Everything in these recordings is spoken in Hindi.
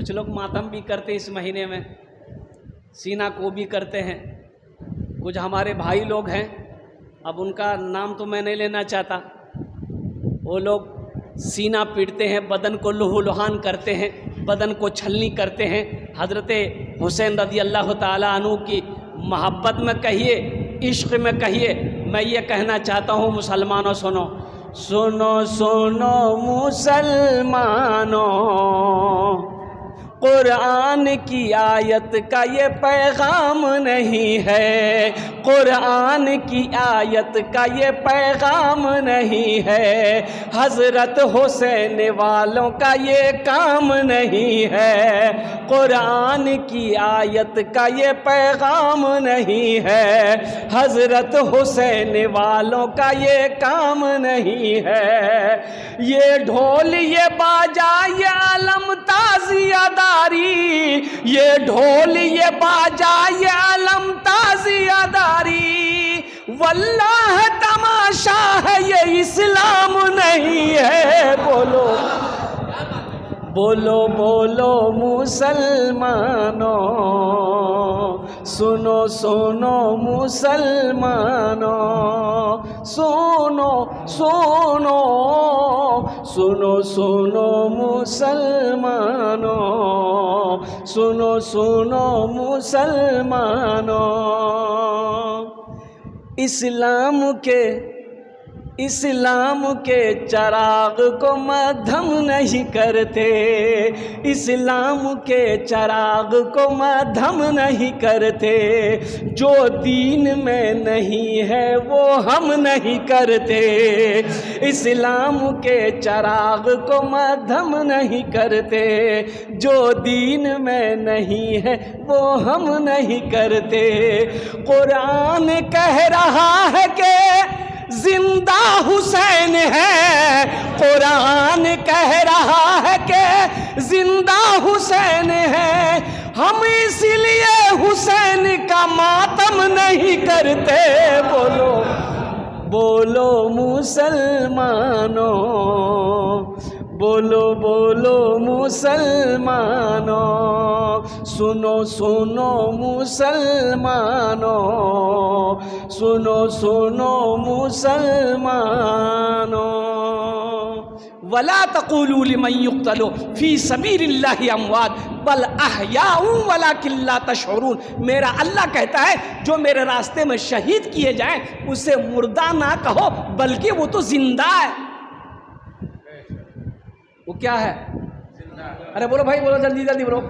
कुछ लोग मातम भी करते हैं इस महीने में, सीना को भी करते हैं। कुछ हमारे भाई लोग हैं, अब उनका नाम तो मैं नहीं लेना चाहता, वो लोग सीना पीटते हैं, बदन को लहूलुहान करते हैं, बदन को छलनी करते हैं। हज़रत हुसैन रज़ी अल्लाह ताला अन्हु की मोहब्बत में कहिए, इश्क़ में कहिए, मैं ये कहना चाहता हूँ मुसलमानों सुनो, सुनो सुनो मुसलमानों, कुरान की आयत का ये पैगाम नहीं है, कुरान की आयत का ये पैगाम नहीं है, हज़रत हुसैन वालों का ये काम नहीं है, कुरान की आयत का ये पैगाम नहीं है, हज़रत हुसैन वालों का ये काम नहीं है। ये ढोल ये बाजा ये अलम ताज़ियादारी, ये ढोल ये बाजा ये अलम ताज़ियादारी, वल्लाह तमाशा है ये इस्लाम नहीं है। बोलो बोलो बोलो मुसलमानों, सुनो सुनो मुसलमानों, सुनो सुनो सुनो सुनो मुसलमानों, सुनो सुनो मुसलमानों। इस्लाम के चराग को मद्धम नहीं करते, इस्लाम के चराग को मद्धम नहीं करते, जो दीन में नहीं है वो हम नहीं करते, इस्लाम के चराग को मद्धम नहीं करते, जो दीन में नहीं है वो हम नहीं करते। कुरान कह रहा है कि जिंदा हुसैन है, कुरान कह रहा है कि जिंदा हुसैन है, हम इसलिए हुसैन का मातम नहीं करते। बोलो बोलो मुसलमानों, बोलो बोलो मुसलमानों, सुनो सुनो मुसलमानों, सुनो सुनो मुसलमानों। वला तक़ूलू लिमन युक़्तलू फ़ी सबीलिल्लाहि अमवात बल अहयाउ वलाकिन ला तशऊरून। मेरा अल्लाह कहता है जो मेरे रास्ते में शहीद किए जाएं उसे मुर्दा ना कहो, बल्कि वो तो जिंदा है। वो क्या है? अरे बोलो भाई, बोलो जल्दी जल्दी बोलो।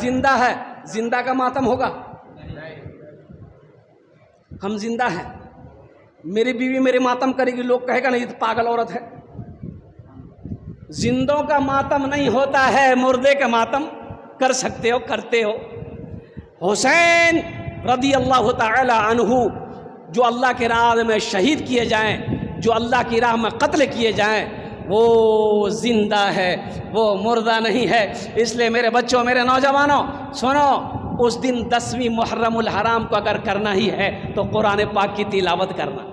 जिंदा है। जिंदा का मातम होगा? हम जिंदा हैं। मेरी बीवी मेरे मातम करेगी, लोग कहेगा नहीं तो पागल औरत है। जिंदों का मातम नहीं होता है, मुर्दे का मातम कर सकते हो, करते हो। हुसैन रज़ी अल्लाह ताला अन्हु जो अल्लाह के राह में शहीद किए जाएं, जो अल्लाह की राह में कत्ल किए जाएं, वो जिंदा है, वो मुर्दा नहीं है। इसलिए मेरे बच्चों, मेरे नौजवानों, सुनो, उस दिन 10वीं मुहर्रमुल हराम को अगर करना ही है तो कुरान पाक की तिलावत करना।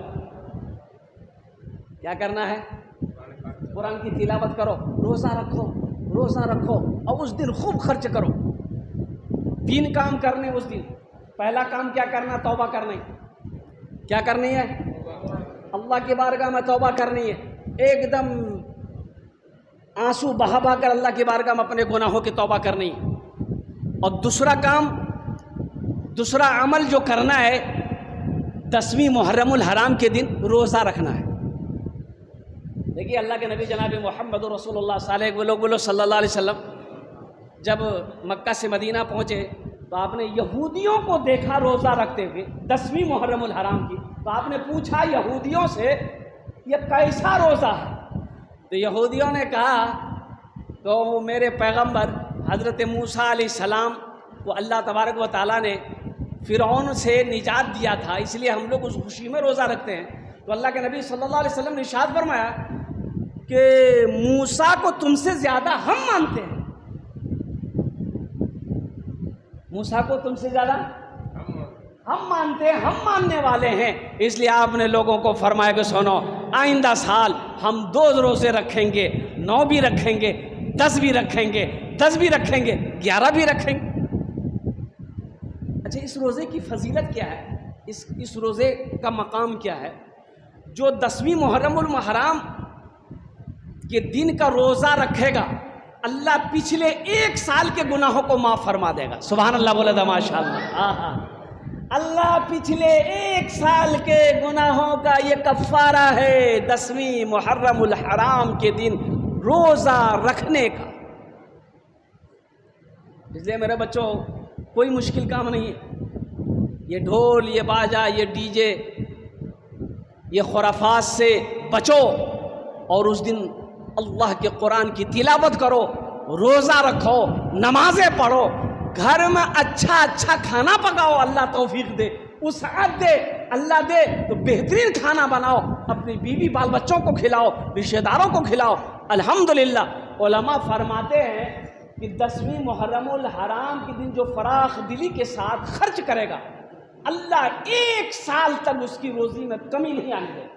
क्या करना है? कुरान की तिलावत करो, रोज़ा रखो, रोज़ा रखो, और उस दिन खूब खर्च करो। 3 काम करने उस दिन। पहला काम क्या करना? तौबा करनी। क्या करनी है? अल्लाह की बारगाह में तौबा करनी है। एकदम आंसू बहा बहा कर अल्लाह की बारगाह में अपने गुनाहों की तौबा करनी है। और दूसरा काम, दूसरा अमल जो करना है, 10वीं मुहर्रमुल हराम के दिन रोज़ा रखना है। देखिए अल्लाह के नबी जनाब मोहम्मद रसूलुल्लाह सल्लल्लाहु अलैहि वसल्लम जब मक्का से मदीना पहुँचे तो आपने यहूदियों को देखा रोज़ा रखते हुए 10वीं मुहर्रमुल हराम की। तो आपने पूछा यहूदियों से ये कैसा रोज़ा है? तो यहूदियों ने कहा तो मेरे पैगंबर हज़रत मूसा अलैहिस्सलाम को अल्लाह तबारक व तआला ने फ़िरौन से निजात दिया था, इसलिए हम लोग उस खुशी में रोज़ा रखते हैं। तो अल्लाह के नबी सल्लल्लाहु अलैहि वसल्लम ने इरशाद फरमाया कि मूसा को तुमसे ज़्यादा हम मानते हैं। मूसा को तुमसे ज़्यादा हम मानते हैं, हम मानने वाले हैं। इसलिए आपने लोगों को फरमाया कि सुनो, आइंदा साल हम 2 रोज़े रखेंगे, 9 भी रखेंगे, 10 भी रखेंगे। 10 भी रखेंगे, 11 भी रखेंगे। अच्छा, इस रोज़े की फजीलत क्या है? इस रोज़े का मकाम क्या है? जो 10वीं मुहर्रमुल हराम के दिन का रोज़ा रखेगा, अल्लाह पिछले 1 साल के गुनाहों को माफ़ फरमा देगा। सुभान अल्लाह बोले था माशाअल्लाह। हाँ, अल्लाह पिछले 1 साल के गुनाहों का ये कफ़ारा है 10वीं मुहर्रमुल हराम के दिन रोज़ा रखने का। इसलिए मेरे बच्चों, कोई मुश्किल काम नहीं है। ये ढोल, ये बाजा, ये डीजे, ये खुराफात से बचो और उस दिन अल्लाह के कुरान की तिलावत करो, रोज़ा रखो, नमाज़ें पढ़ो, घर में अच्छा अच्छा खाना पकाओ, अल्लाह तौफीक दे, वुसअत दे, अल्लाह दे तो बेहतरीन खाना बनाओ, अपनी बीवी बाल बच्चों को खिलाओ, रिश्तेदारों को खिलाओ। अल्हम्दुलिल्लाह उलमा फरमाते हैं कि 10वीं मुहर्रमुल हराम के दिन जो फराख दिली के साथ खर्च करेगा, अल्लाह 1 साल तक उसकी रोज़ी में कमी नहीं आने देगा।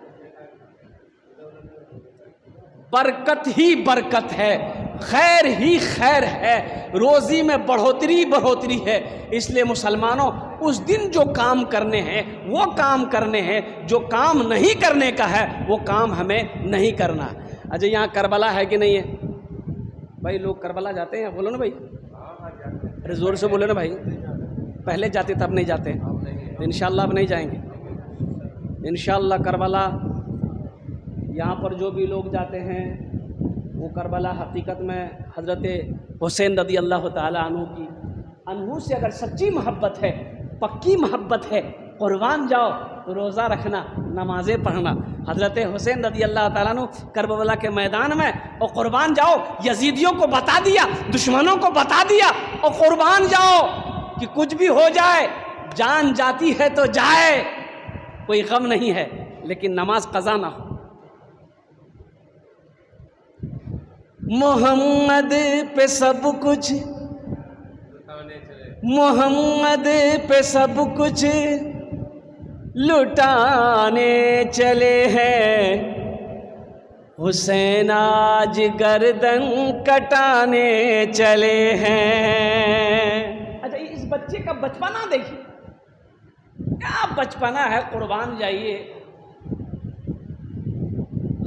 बरकत ही बरकत है, खैर ही खैर है, रोज़ी में बढ़ोतरी है। इसलिए मुसलमानों, उस दिन जो काम करने हैं वो काम करने हैं, जो काम नहीं करने का है वो काम हमें नहीं करना। अच्छा, यहाँ करबला है कि नहीं है भाई? लोग करबला जाते हैं? बोलो ना भाई, अरे ज़ोर से बोलो ना भाई। पहले जाते तब नहीं जाते, इंशाअल्लाह अब नहीं जाएंगे इंशाअल्लाह। करबला यहाँ पर जो भी लोग जाते हैं वो करबला हकीकत में हज़रत हुसैन रज़ी अल्लाह ताला अन्हु से अगर सच्ची मोहब्बत है, पक्की मोहब्बत है, कुर्बान जाओ तो रोज़ा रखना, नमाज़ें पढ़ना। हज़रत हुसैन रज़ी अल्लाह ताला अन्हु करबला के मैदान में और कुर्बान जाओ, यजीदियों को बता दिया, दुश्मनों को बता दिया और कुर्बान जाओ कि कुछ भी हो जाए, जान जाती है तो जाए, कोई गम नहीं है, लेकिन नमाज क़ज़ा ना हो। मोहम्मद पे सब कुछ, मोहम्मद पे सब कुछ लुटाने चले हैं, हुसैन आज गर्दन कटाने चले हैं। अच्छा, इस बच्चे का बचपना देखिए, क्या बचपना है। कुर्बान जाइए,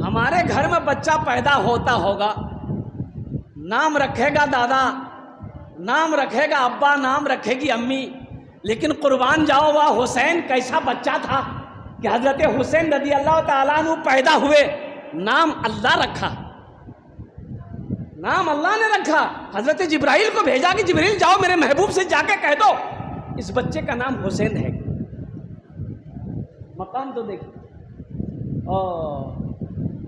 हमारे घर में बच्चा पैदा होता होगा, नाम रखेगा दादा, नाम रखेगा अब्बा, नाम रखेगी अम्मी, लेकिन कुर्बान जाओ वाह हुसैन कैसा बच्चा था कि हज़रत हुसैन रज़ी अल्लाह ताला अन्हु पैदा हुए, नाम अल्लाह रखा, नाम अल्लाह ने रखा। हज़रत जिब्राइल को भेजा कि जिब्राइल जाओ मेरे महबूब से जाके कह दो इस बच्चे का नाम हुसैन है। मकाम तो देखिए। और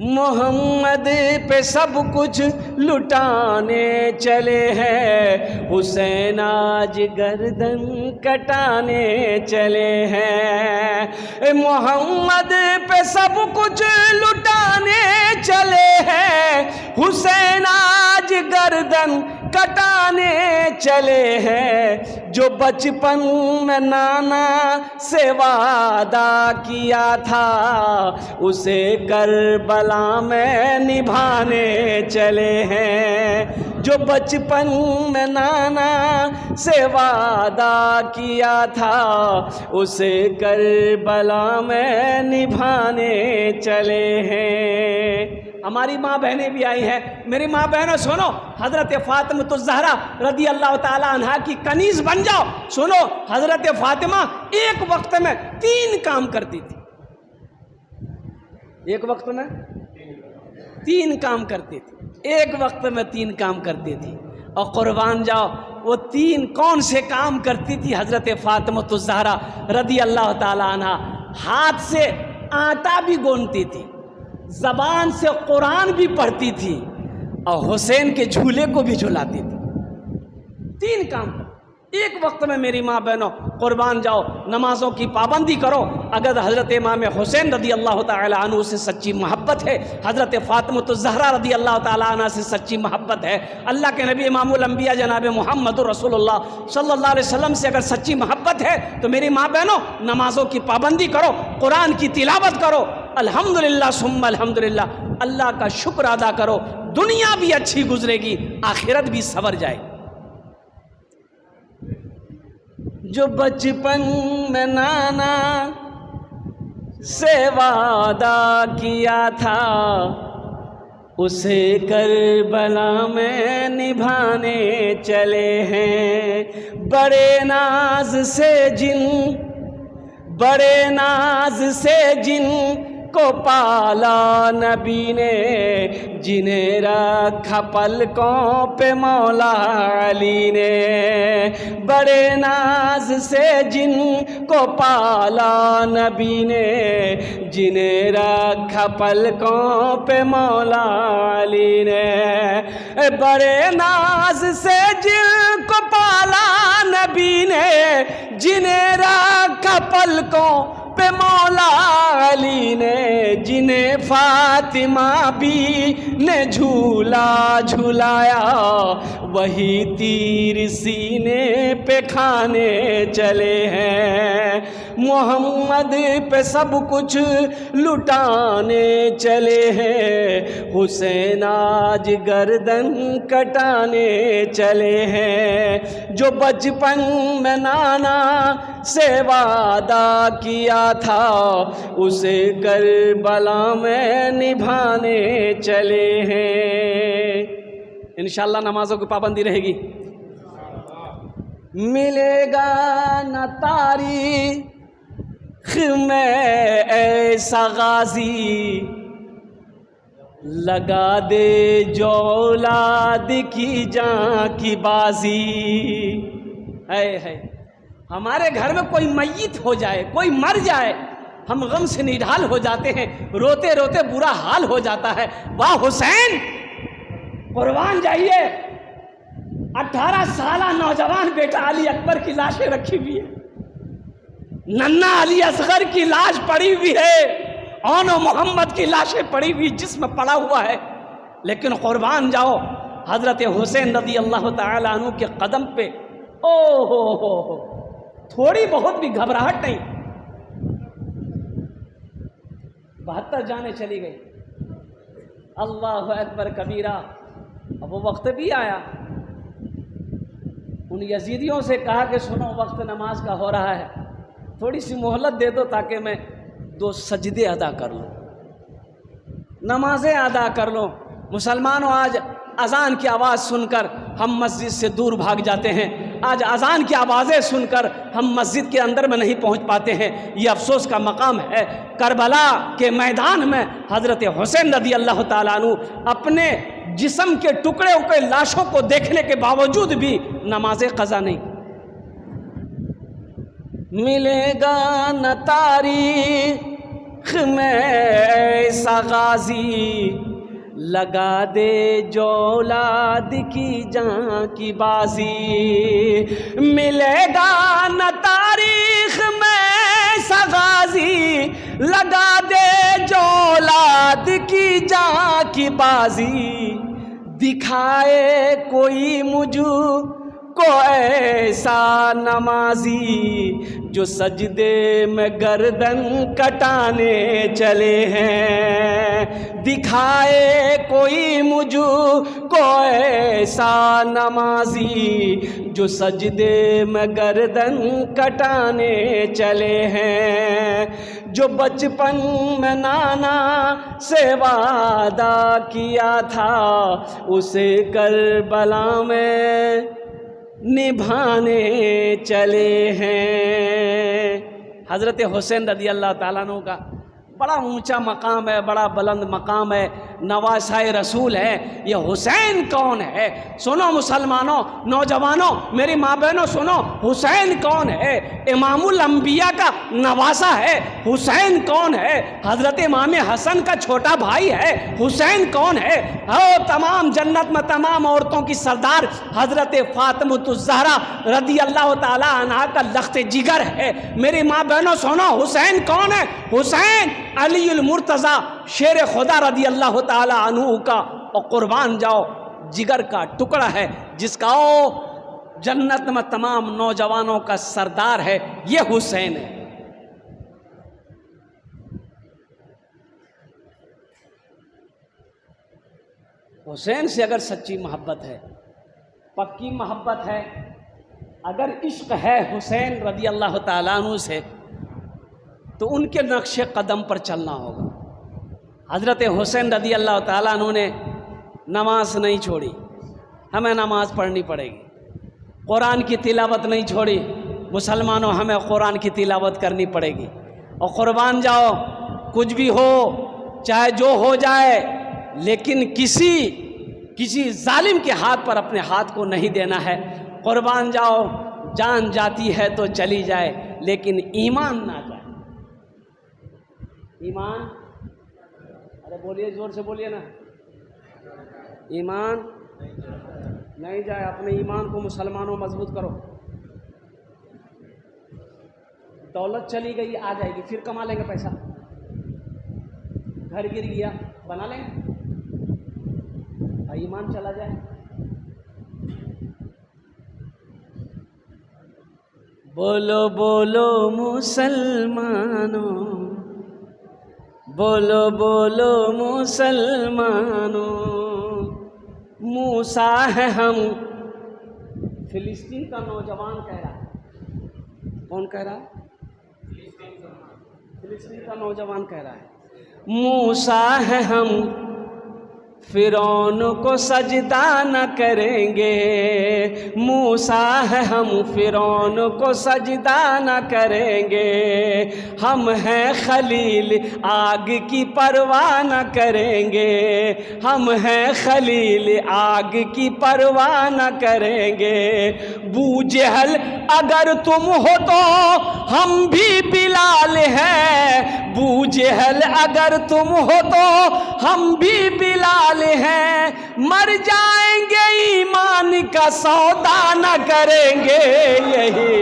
मोहम्मद पे सब कुछ लुटाने चले हैं, हुसैन आज गर्दन कटाने चले हैं। मोहम्मद पे सब कुछ लुटाने चले हैं, हुसैन आज गर्दन कटाने चले हैं। जो बचपन में नाना से वादा किया था, उसे करबला में निभाने चले हैं। जो बचपन में नाना से वादा किया था, उसे करबला में निभाने चले हैं। हमारी माँ बहनें भी आई हैं। मेरी माँ बहनों सुनो, हज़रत फ़ातिमा ज़हरा रज़ी अल्लाह ताला अन्हा की कनीज़ बन जाओ। सुनो, हज़रत फ़ातिमा एक वक्त में 3 काम करती थी, एक वक्त में 3 काम करती थी, एक वक्त में 3 काम करती थी। और कुर्बान जाओ, वो 3 कौन से काम करती थी हज़रत फ़ातिमा ज़हरा रज़ी अल्लाह ताला अन्हा? हाथ से आटा भी गूंथती थी, ज़बान से कुरान भी पढ़ती थी और हुसैन के झूले को भी झुलाती थी। 3 काम एक वक्त में। मेरी माँ बहनों, कुर्बान जाओ, नमाज़ों की पाबंदी करो। अगर हज़रत इमाम हुसैन रज़ी अल्लाह ताला अन्हु से सच्ची मोहब्बत है, हज़रत फ़ातिमा ज़हरा रज़ी अल्लाह ताला अन्हा से सच्ची मोहब्बत है, अल्लाह के नबी इमामुल अंबिया जनाब मोहम्मद रसूलुल्लाह सल्लल्लाहु अलैहि वसल्लम से अगर सच्ची मोहब्बत है, तो मेरी माँ बहनों, नमाज़ों की पाबंदी करो, कुरान की तिलावत करो, अल्हम्दुलिल्लाह सुम्मा अल्हम्दुलिल्लाह, अल्लाह का शुक्र अदा करो। दुनिया भी अच्छी गुजरेगी, आखिरत भी सवर जाएगी। जो बचपन में नाना से वादा किया था, उसे करबला में निभाने चले हैं। बड़े नाज से जिन को पाला नबी ने, जिन्हें रखा पलकों पे मौला अली ने। बड़े नाज से जिन को पाला नबी ने, जिन्हें रखा पलकों पे मौला अली ने। बड़े नाज से जिन को पाला नबी ने, जिन्हें रखा पलकों पे मौला अली ने। जिन्हें फातिमा भी ने झूला झुलाया, वही तीर सीने पे खाने चले हैं। मोहम्मद पे सब कुछ लुटाने चले हैं, हुसैन आज गर्दन कटाने चले हैं। जो बचपन में नाना से वादा किया था, उसे करबला में निभाने चले हैं। इंशाअल्लाह नमाजों की पाबंदी रहेगी। मिलेगा न तारीख में ऐसा गाजी, लगा दे जो औलाद की जान की बाजी। है हमारे घर में कोई मैयत हो जाए, कोई मर जाए, हम गम से निढाल हो जाते हैं, रोते रोते बुरा हाल हो जाता है। वाह हुसैन, कुर्बान जाइए। 18 साल नौजवान बेटा अली अकबर की लाशें रखी हुई है, नन्ना अली असगर की लाश पड़ी हुई है, औनो मोहम्मद की लाशें पड़ी हुई, जिस्म पड़ा हुआ है, लेकिन कुर्बान जाओ हजरत हुसैन रदी अल्लाह ताला अन्हु के कदम पे। ओ हो, थोड़ी बहुत भी घबराहट नहीं। 72 जाने चली गई। अल्लाह अकबर कबीरा। अब वो वक्त भी आया, उन यजीदियों से कहा कि सुनो, वक्त नमाज का हो रहा है, थोड़ी सी मोहलत दे दो ताकि मैं 2 सजदे अदा कर लूँ, नमाजें अदा कर लो। मुसलमानों, आज अजान की आवाज़ सुनकर हम मस्जिद से दूर भाग जाते हैं। आज अजान की आवाज़ें सुनकर हम मस्जिद के अंदर में नहीं पहुंच पाते हैं। ये अफसोस का मकाम है। करबला के मैदान में हज़रत हुसैन रदी अल्लाह ताला अन्हु अपने जिस्म के टुकड़े हुए लाशों को देखने के बावजूद भी नमाज क़ज़ा नहीं। मिलेगा न तारीख में ऐसा गाजी, लगा दे जो औलाद की जान की बाजी। मिलेगा न तारीख में ऐसा गाजी, लगा दे जो औलाद की जान की बाजी। दिखाए कोई मुझको ऐसा नमाजी, जो सजदे में गर्दन कटाने चले हैं। दिखाए कोई मुझको ऐसा नमाजी, जो सजदे में गर्दन कटाने चले हैं। जो बचपन में नाना से वादा किया था, उसे करबला में निभाने चले हैं। हज़रत हुसैन रज़ी अल्लाह ताला अन्हु का बड़ा ऊंचा मकाम है, बड़ा बुलंद मकाम है, नवासाए रसूल है। ये हुसैन कौन है? सुनो मुसलमानों, नौजवानों, मेरी माँ बहनों, सुनो, हुसैन कौन है? इमामुल अंबिया का नवासा है। हुसैन कौन है? हज़रत इमाम हसन का छोटा भाई है। हुसैन कौन है? हो तमाम जन्नत में तमाम औरतों की सरदार हज़रत फातिमतुज़ ज़हरा रदी अल्लाह ताला अन्हा का लख्त जिगर है। मेरी माँ बहनों सुनो, हुसैन कौन है? हुसैन अलीउल मुर्तज़ा शेर खुदा रदी अल्लाह ताला अन्हु का और कुर्बान जाओ जिगर का टुकड़ा है, जिसका ओ जन्नत में तमाम नौजवानों का सरदार है। ये हुसैन है। हुसैन से अगर सच्ची मोहब्बत है, पक्की मोहब्बत है, अगर इश्क है हुसैन रज़ी अल्लाह ताला अन्हु से, तो उनके नक्शे कदम पर चलना होगा। हज़रत हुसैन रज़ी अल्लाह ताला अन्हु ने नमाज नहीं छोड़ी, हमें नमाज पढ़नी पड़ेगी। कुरान की तिलावत नहीं छोड़ी, मुसलमानों हमें कुरान की तिलावत करनी पड़ेगी। और कुर्बान जाओ, कुछ भी हो, चाहे जो हो जाए, लेकिन किसी जालिम के हाथ पर अपने हाथ को नहीं देना है। कुर्बान जाओ, जान जाती है तो चली जाए, लेकिन ईमान ना जाए। ईमान, अरे बोलिए, जोर से बोलिए ना, ईमान नहीं जाए। अपने ईमान को मुसलमानों मजबूत करो। दौलत चली गई, आ जाएगी, फिर कमा लेंगे पैसा। घर गिर गया, बना लेंगे। ईमान चला जाए, बोलो बोलो मुसलमानों, बोलो बोलो मुसलमानों, मूसा है हम। फिलिस्तीन का नौजवान कह रहा है। कौन कह रहा है? फिलिस्तीन का नौजवान कह रहा है, मूसा है हम, फिरौन को सजदा न करेंगे। मूसा है हम, फिरौन को सजदा न करेंगे। हम हैं खलील, आग की परवाह न करेंगे। हम हैं खलील, आग की परवाह न करेंगे। बू जहल अगर तुम हो तो हम भी बिलाल हैं। बू जहल अगर तुम हो तो हम भी बिलाल हैं। मर जाएंगे, ईमान का सौदा न करेंगे। यही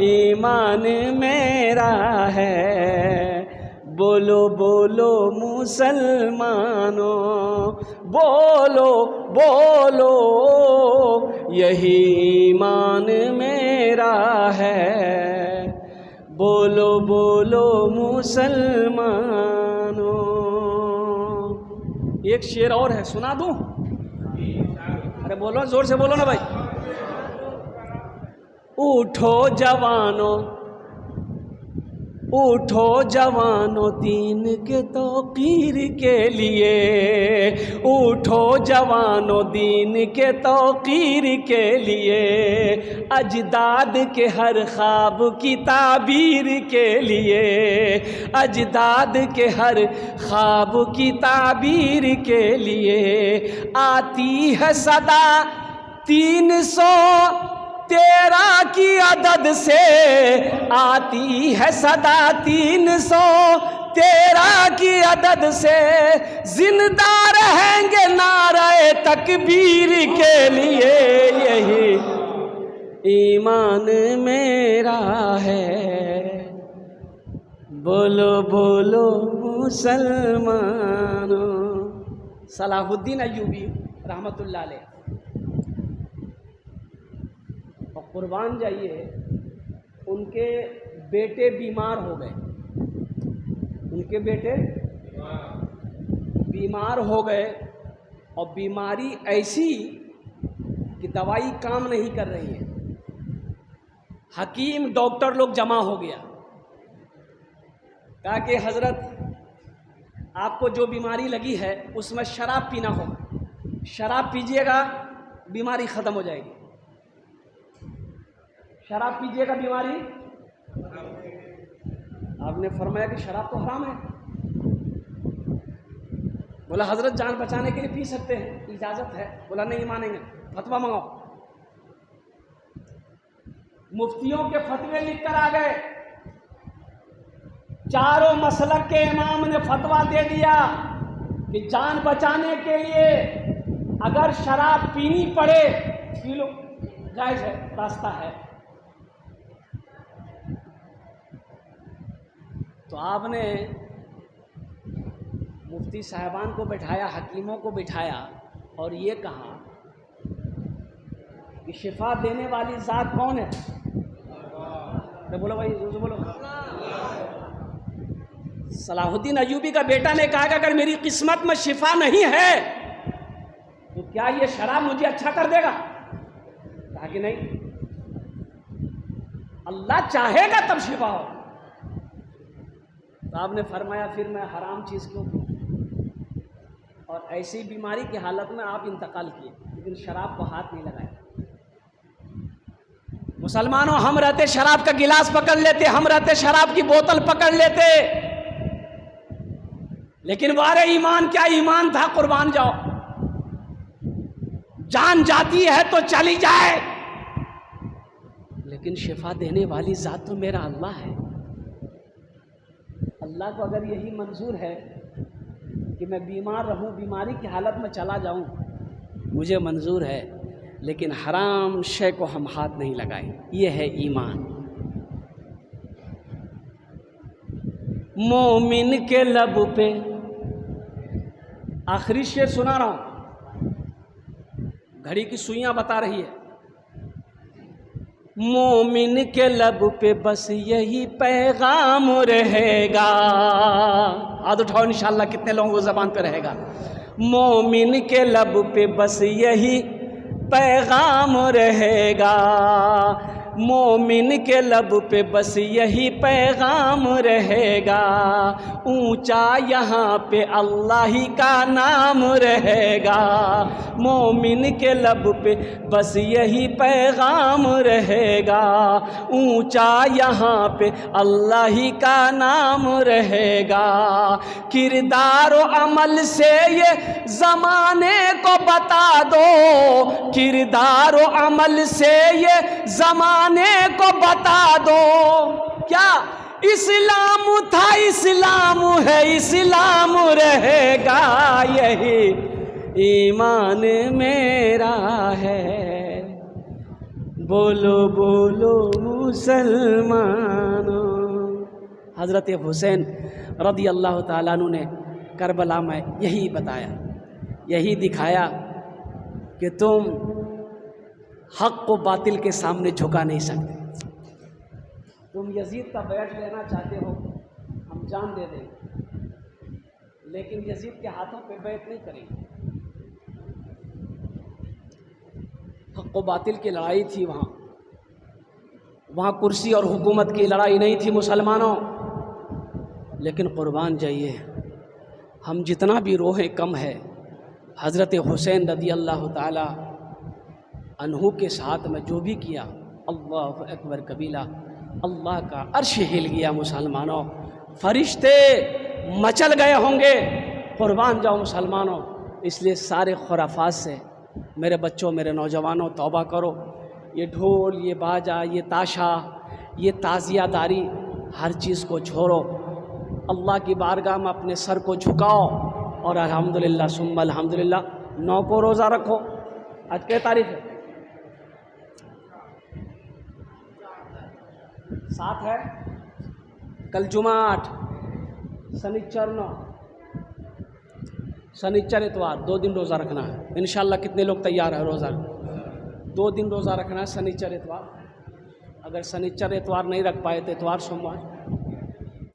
ईमान मेरा है। बोलो बोलो मुसलमानों, बोलो बोलो, यही ईमान मेरा है। बोलो बोलो मुसलमानों। एक शेर और है, सुना दूं? अरे बोलो, जोर से बोलो ना भाई। उठो जवानों, उठो जवानों, दीन के तौकीर के लिए। उठो जवानों, दीन के तौकीर के लिए। अजदाद के हर ख्वाब की ताबीर के लिए। अजदाद के हर ख्वाब की ताबीर के लिए। आती है सदा 313 की अदद से। आती है सदा 313 की अदद से। जिंदा रहेंगे नारे तकबीर के लिए। यही ईमान मेरा है। बोलो बोलो मुसलमानों। सलाहुद्दीन अय्यूबी रहमतुल्लाह अलैह। और कुर्बान जाइए, उनके बेटे बीमार हो गए। उनके बेटे बीमार हो गए, और बीमारी ऐसी कि दवाई काम नहीं कर रही है। हकीम डॉक्टर लोग जमा हो गया, कहा कि हजरत आपको जो बीमारी लगी है उसमें शराब पीना होगा। शराब पीजिएगा, बीमारी ख़त्म हो जाएगी। शराब पीजिएगा, बीमारी। आपने फरमाया कि शराब तो हराम है। बोला हजरत जान बचाने के लिए पी सकते हैं, इजाज़त है। बोला नहीं मानेंगे, फतवा मंगाओ। मुफ्तियों के फतवे लिख कर आ गए। चारों मसलक के इमाम ने फतवा दे दिया कि जान बचाने के लिए अगर शराब पीनी पड़े, पी लो, जायज़ है, रास्ता है। तो आपने मुफ्ती साहबान को बैठाया, हकीमों को बिठाया, और ये कहा कि शिफा देने वाली ज़ात कौन है? तो बोलो भाई, जो बोलो। सलाहुद्दीन अय्यूबी का बेटा ने कहा कि अगर मेरी किस्मत में शिफा नहीं है तो क्या ये शराब मुझे अच्छा कर देगा? कहा कि नहीं, अल्लाह चाहेगा तब शिफा हो। तो आपने फरमाया फिर मैं हराम चीज़ क्यों पीऊं? और ऐसी बीमारी की हालत में आप इंतकाल किए, लेकिन शराब को हाथ नहीं लगाया। मुसलमानों, हम रहते शराब का गिलास पकड़ लेते, हम रहते शराब की बोतल पकड़ लेते, लेकिन वारे ईमान क्या ईमान था। कुर्बान जाओ, जान जाती है तो चली जाए, लेकिन शिफा देने वाली जात तो मेरा अल्लाह है। अल्लाह को अगर यही मंजूर है कि मैं बीमार रहूं, बीमारी की हालत में चला जाऊं, मुझे मंजूर है, लेकिन हराम शय को हम हाथ नहीं लगाएं। ये है ईमान। मोमिन के लब पे, आखिरी शेर सुना रहा हूं, घड़ी की सुइयां बता रही है। मोमिन के लब पे बस यही पैगाम रहेगा। हाथ उठाओ इंशाअल्लाह, कितने लोगों को ज़बान पे रहेगा। मोमिन के लब पे बस यही पैगाम रहेगा, मोमिन के लब पे बस यही पैगाम रहेगा। ऊंचा यहाँ पे अल्लाह ही का नाम रहेगा, मोमिन के लब पे बस यही पैगाम रहेगा। ऊंचा यहाँ पे अल्लाह ही का नाम रहेगा। किरदार और अमल से ये ज़माने को बता दो, किरदार और अमल से ये ज़माने को बता दो। क्या इस्लाम था, इस्लाम है, इस्लाम रहेगा, यही ईमान मेरा है। बोलो बोलो मुसलमानों। हज़रत हुसैन रज़ी अल्लाह ताला अन्हु ने करबला में यही बताया, यही दिखाया कि तुम हक़ को बातिल के सामने झुका नहीं सकते। तुम यजीद का बैठ लेना चाहते हो, हम जान दे देंगे, लेकिन यजीद के हाथों पे बैठ नहीं करेंगे। हक़ व बातिल की लड़ाई थी वहाँ कुर्सी और हुकूमत की लड़ाई नहीं थी मुसलमानों। लेकिन कुर्बान जाइए, हम जितना भी रोहें कम है। हज़रत हुसैन रज़ी अल्लाह ताला अन्हु के साथ में जो भी किया, अल्लाह अकबर कबीला, अल्लाह का अर्श हिल गया मुसलमानों, फरिश्ते मचल गए होंगे। कुर्बान जाओ मुसलमानों। इसलिए सारे खुराफात से मेरे बच्चों, मेरे नौजवानों, तौबा करो। ये ढोल, ये बाजा, ये ताशा, ये ताज़ियादारी, हर चीज़ को छोड़ो। अल्लाह की बारगाह में अपने सर को झुकाओ और अल्हम्दुलिल्लाह सुम्मा अल्हम्दुलिल्लाह 9 को रोज़ा रखो। आज क्या तारीख है? 7 है। कल जुमा 8, शनिचर 9, शनिचर इतवार 2 दिन रोज़ा रखना है इंशाअल्लाह। कितने लोग तैयार है रोज़ा? 2 दिन रोज़ा रखना है, शनिचर इतवार। अगर शनिचर इतवार नहीं रख पाए तो इतवार सोमवार।